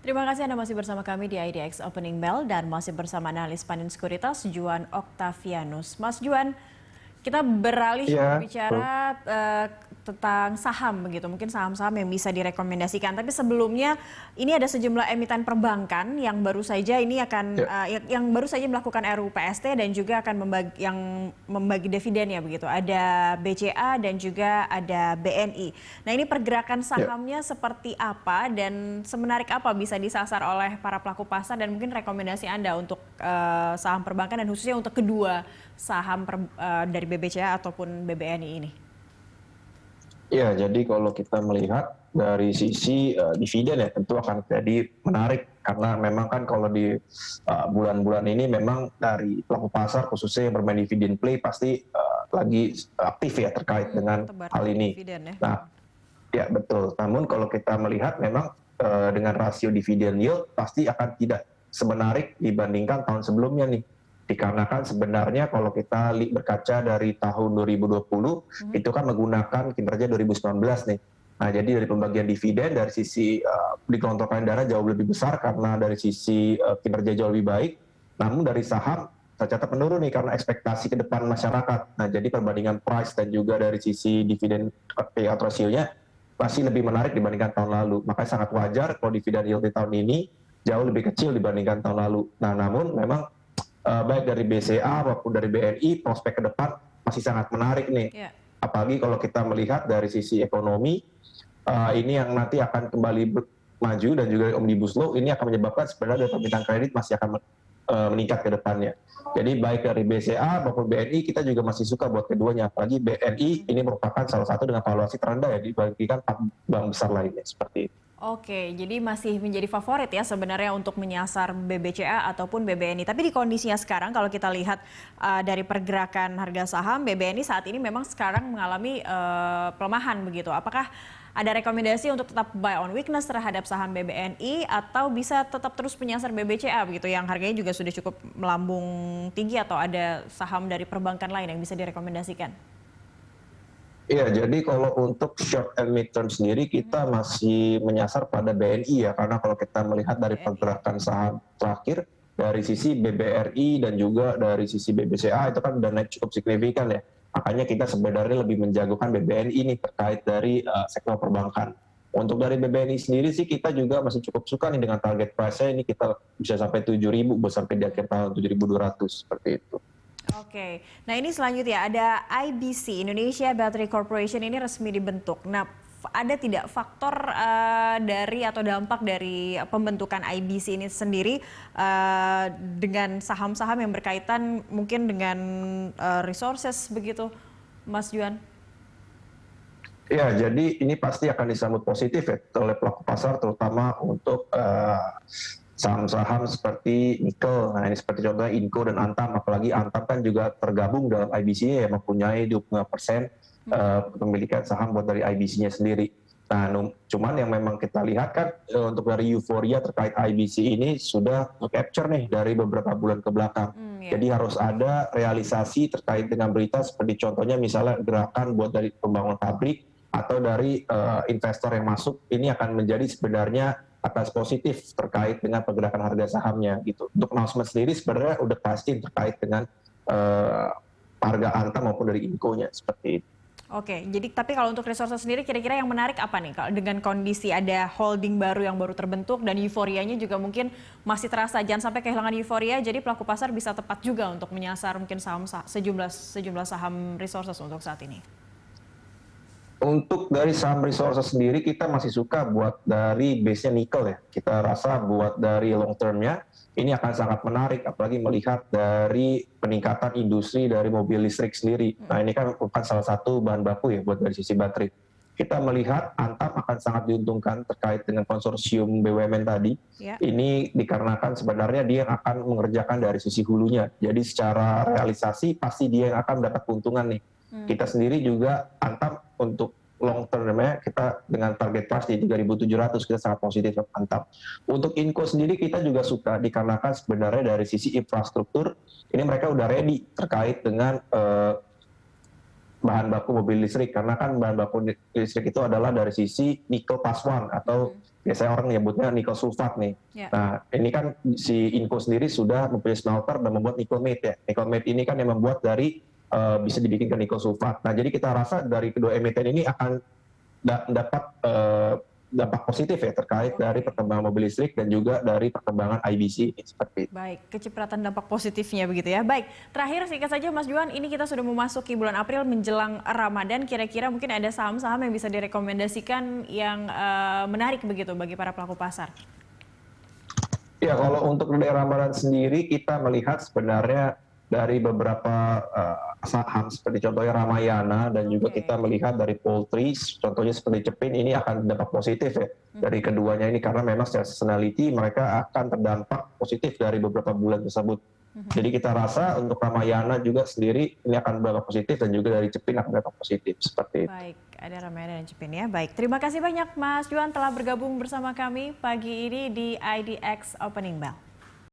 Terima kasih Anda masih bersama kami di IDX Opening Bell dan masih bersama analis Panin Sekuritas Juan Octavianus. Mas Juan, kita beralih Iya, betul. berbicara tentang saham begitu, mungkin saham-saham yang bisa direkomendasikan. Tapi sebelumnya ini ada sejumlah emiten perbankan yang baru saja ini akan Ya, yang baru saja melakukan RUU PST dan juga akan membagi dividen ya begitu. Ada BCA dan juga ada BNI. Nah, ini pergerakan ya. sahamnya seperti apa dan semenarik apa bisa disasar oleh para pelaku pasar dan mungkin rekomendasi Anda untuk saham perbankan dan khususnya untuk kedua saham dari BBCA ataupun BBNI ini? Ya, jadi kalau kita melihat dari sisi dividen ya tentu akan jadi menarik karena memang kan kalau di bulan-bulan ini memang dari pelaku pasar khususnya yang bermain dividen play pasti lagi aktif ya terkait dengan Tebar hal ini. dividen ya. Nah, ya betul. Namun kalau kita melihat memang dengan rasio dividen yield pasti akan tidak semenarik dibandingkan tahun sebelumnya nih. Dikarenakan sebenarnya kalau kita berkaca dari tahun 2020 itu kan menggunakan kinerja 2019 nih. Nah, jadi dari pembagian dividen dari sisi digelontorkan dana jauh lebih besar karena dari sisi kinerja jauh lebih baik. Namun dari saham tercatat menurun nih karena ekspektasi ke depan masyarakat. Nah, jadi perbandingan price dan juga dari sisi dividen payout ratio-nya masih lebih menarik dibandingkan tahun lalu. Makanya sangat wajar kalau dividen yield di tahun ini jauh lebih kecil dibandingkan tahun lalu. Nah, namun memang baik dari BCA maupun dari BNI prospek ke depan masih sangat menarik nih. Ya. Apalagi kalau kita melihat dari sisi ekonomi, ini yang nanti akan kembali maju dan juga Omnibus Law ini akan menyebabkan sebenarnya permintaan kredit masih akan meningkat ke depannya. Jadi baik dari BCA maupun BNI kita juga masih suka buat keduanya. Apalagi BNI ini merupakan salah satu dengan valuasi terendah ya dibandingkan bank besar lainnya seperti itu. Oke, jadi masih menjadi favorit ya sebenarnya untuk menyasar BBCA ataupun BBNI. Tapi di kondisinya sekarang kalau kita lihat dari pergerakan harga saham BBNI saat ini memang sekarang mengalami pelemahan begitu. Apakah ada rekomendasi untuk tetap buy on weakness terhadap saham BBNI atau bisa tetap terus menyasar BBCA begitu yang harganya juga sudah cukup melambung tinggi atau ada saham dari perbankan lain yang bisa direkomendasikan? Iya, jadi kalau untuk short and mid term sendiri kita masih menyasar pada BNI ya, karena kalau kita melihat dari BNI. pergerakan saham terakhir dari sisi BBRI dan juga dari sisi BBCA itu kan udah naik cukup signifikan ya. Makanya kita sebenarnya lebih menjagokan BBNI ini terkait dari sektor perbankan. Untuk dari BBNI sendiri sih kita juga masih cukup suka nih dengan target price-nya ini kita bisa sampai 7.000 sampai di akhir tahun 7.200 seperti itu. Oke, nah ini selanjutnya ada IBC, Indonesia Battery Corporation ini resmi dibentuk. Nah, ada tidak faktor dari atau dampak dari pembentukan IBC ini sendiri dengan saham-saham yang berkaitan mungkin dengan resources begitu, Mas Juan? Ya, jadi ini pasti akan disambut positif ya oleh pelaku pasar, terutama untuk saham-saham seperti nikel. Nah, ini seperti contohnya Inco dan Antam, apalagi Antam kan juga tergabung dalam IBC ya, mempunyai 25% kepemilikan saham buat dari IBC-nya sendiri. Nah, cuman yang memang kita lihat kan untuk dari euforia terkait IBC ini sudah capture nih dari beberapa bulan ke belakang. Ya. Jadi harus ada realisasi terkait dengan berita seperti contohnya misalnya gerakan buat dari pembangunan pabrik atau dari investor yang masuk, ini akan menjadi sebenarnya atas positif terkait dengan pergerakan harga sahamnya gitu. Untuk announcement sendiri sebenarnya udah pasti terkait dengan harga Antam maupun dari Inco-nya seperti itu. Oke, jadi tapi kalau untuk resources sendiri kira-kira yang menarik apa nih? Kalau dengan kondisi ada holding baru yang baru terbentuk dan euforianya juga mungkin masih terasa, jangan sampai kehilangan euforia, jadi pelaku pasar bisa tepat juga untuk menyasar mungkin sejumlah saham resources untuk saat ini. Untuk dari saham resources sendiri kita masih suka buat dari base-nya nikel ya. Kita rasa buat dari long term-nya ini akan sangat menarik apalagi melihat dari peningkatan industri dari mobil listrik sendiri. Nah, ini kan bukan salah satu bahan baku ya buat dari sisi baterai. Kita melihat Antam akan sangat diuntungkan terkait dengan konsorsium BUMN tadi. Ya. Ini dikarenakan sebenarnya dia yang akan mengerjakan dari sisi hulunya. Jadi secara realisasi pasti dia yang akan mendapat keuntungan nih. Kita sendiri juga Antam untuk long term-nya kita dengan target price di 3.700 kita sangat positif Antam. Untuk Inco sendiri kita juga suka dikarenakan sebenarnya dari sisi infrastruktur ini mereka udah ready terkait dengan bahan baku mobil listrik karena kan bahan baku listrik itu adalah dari sisi nikel class 1 atau biasanya orang menyebutnya nikel sulfat nih. Ya. Nah, ini kan si Inco sendiri sudah mempunyai smelter dan membuat nikel matte ya. Nikel matte ini kan yang membuat dari bisa dibikin ke nikel sulfat. Nah, jadi kita rasa dari kedua emiten ini akan dapat dampak positif ya terkait dari perkembangan mobil listrik dan juga dari perkembangan IBC ini seperti itu. Baik, kecipratan dampak positifnya begitu ya. Baik, terakhir singkat saja Mas Juan, ini kita sudah memasuki bulan April menjelang Ramadan, kira-kira mungkin ada saham-saham yang bisa direkomendasikan yang menarik begitu bagi para pelaku pasar? Ya, kalau untuk di Ramadan sendiri kita melihat sebenarnya dari beberapa saham seperti contohnya Ramayana dan juga kita melihat dari poultry, contohnya seperti Cepin ini akan dampak positif ya dari keduanya ini karena memang secara seasonality mereka akan terdampak positif dari beberapa bulan tersebut. Jadi kita rasa untuk Ramayana juga sendiri ini akan berdampak positif dan juga dari Cepin akan berdampak positif seperti itu. Baik, ada Ramayana dan Cepin ya. Baik, terima kasih banyak Mas Juan telah bergabung bersama kami pagi ini di IDX Opening Bell.